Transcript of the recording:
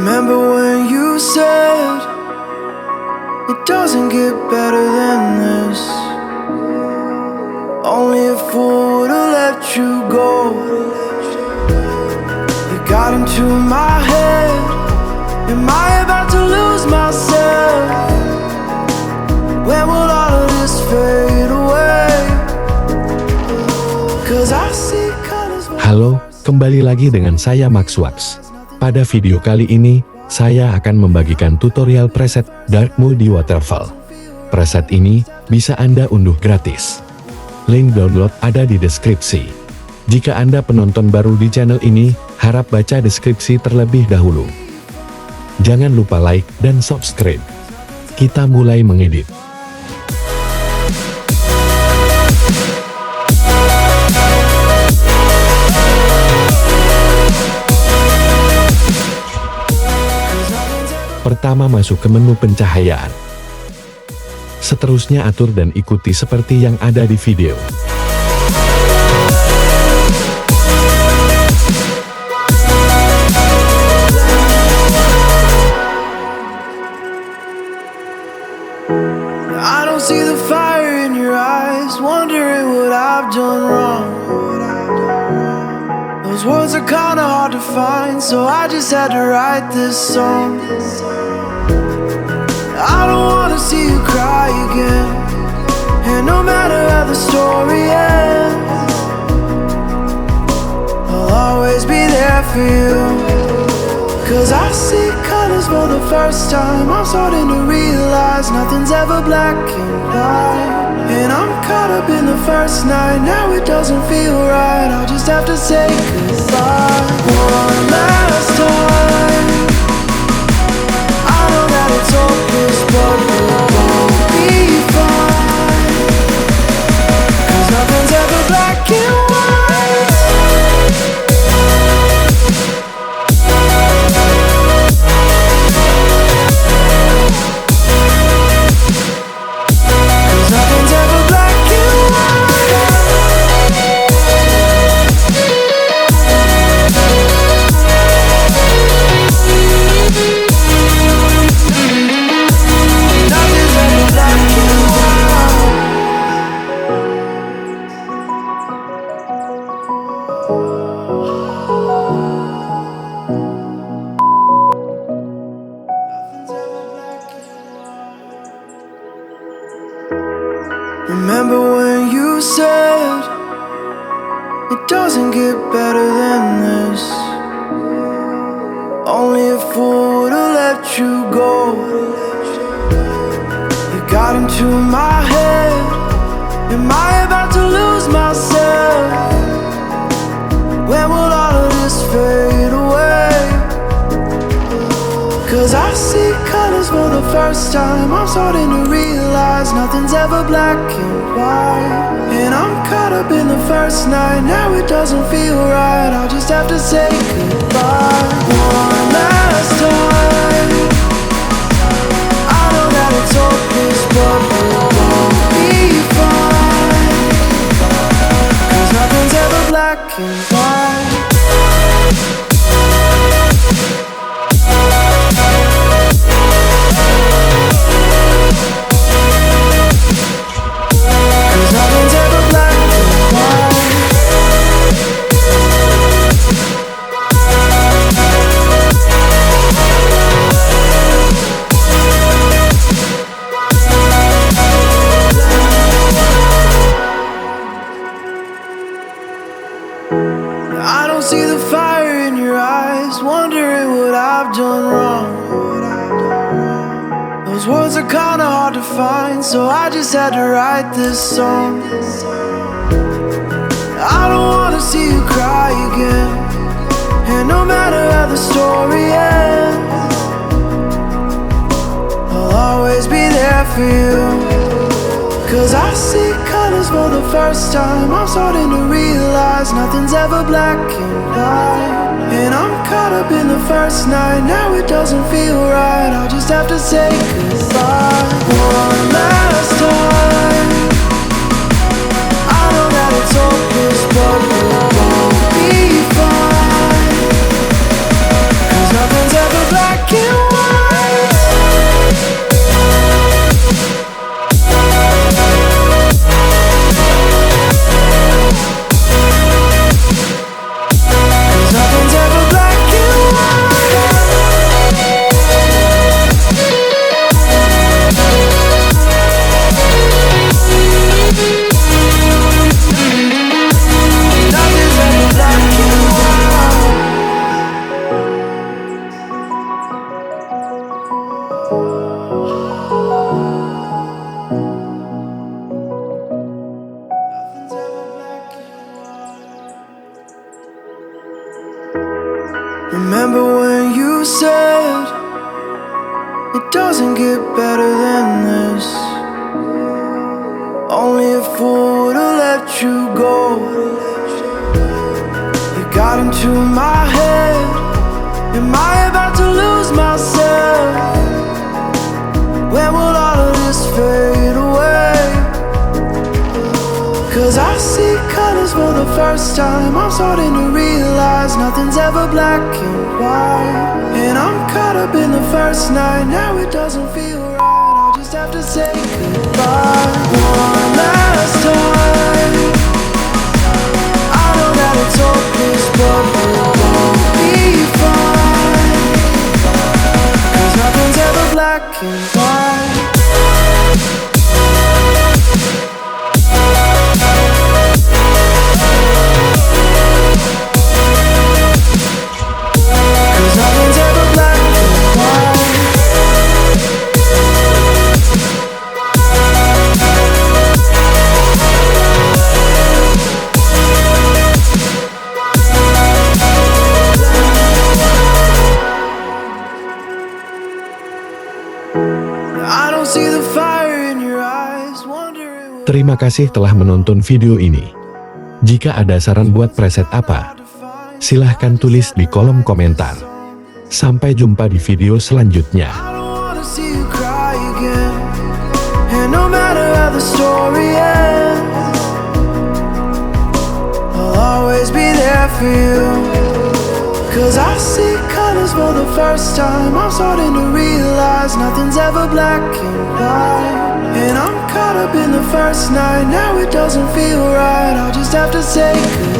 Remember when you said it doesn't get better than this? Only a fool would've let you go. You got into my head. Am I about to lose myself? When will all of this fade away? 'Cause I see colors. Halo, kembali lagi dengan saya Maxwex. Pada video kali ini, saya akan membagikan tutorial preset Dark Moody Waterfall. Preset ini bisa Anda unduh gratis. Link download ada di deskripsi. Jika Anda penonton baru di channel ini, harap baca deskripsi terlebih dahulu. Jangan lupa like dan subscribe. Kita mulai mengedit. Pertama, masuk ke menu pencahayaan. Seterusnya atur dan ikuti seperti yang ada di video. I don't see the fire in your eyes, wondering what I've done wrong. Those words are kinda hard to find, so I just had to write this song. I don't wanna see you cry again, and no matter how the story ends, I'll always be there for you. 'Cause I see colors for the first time. I'm starting to realize nothing's ever black and white, and I'm caught up in the first night. Now it doesn't feel right. I'll just have to say goodbye one last time. I know that it's hopeless, but we'll both be fine. 'Cause nothing's ever black and white. Remember when you said it doesn't get better than this? Only a fool would've let you go. You got into my head. Am I about to lose myself? When will all of this fade away? 'Cause I see colors for the first time. I'm starting to realize nothing's ever black and white, and I'm caught up in the first night. Now it doesn't feel right. I'll just have to say goodbye one last time. I know that it's hopeless, but we'll both be fine. 'Cause nothing's ever black and white. I don't see the fire in your eyes, wondering what I've done wrong. Those words are kinda hard to find, so I just had to write this song. I don't wanna see you cry again, and no matter how the story ends, I'll always be there for you. 'Cause I see colors for the first time. I'm starting to realize nothing's ever black and white, and I'm caught up in the first night. Now it doesn't feel right. I'll just have to say goodbye one last time. I know that it's hopeless, but we'll both be fine. 'Cause nothing's ever black get better than this. Only a fool would've let you go. You got into my head. Am I about to lose myself? When will all of this fade away? Cause I see colors for the first time. I'm starting to realize nothing's ever black and white. And I'm caught up in the first night. Now it doesn't feel right. I'll just have to say goodbye one last time. I know that it's hopeless, but we'll both be fine. Cause nothing's ever black and white. Terima kasih telah menonton video ini. Jika ada saran buat preset apa, silahkan tulis di kolom komentar. Sampai jumpa di video selanjutnya. Cause I see colors for the first time. I'm starting to realize nothing's ever black and white. And I'm caught up in the first night. Now it doesn't feel right. I'll just have to say goodbye.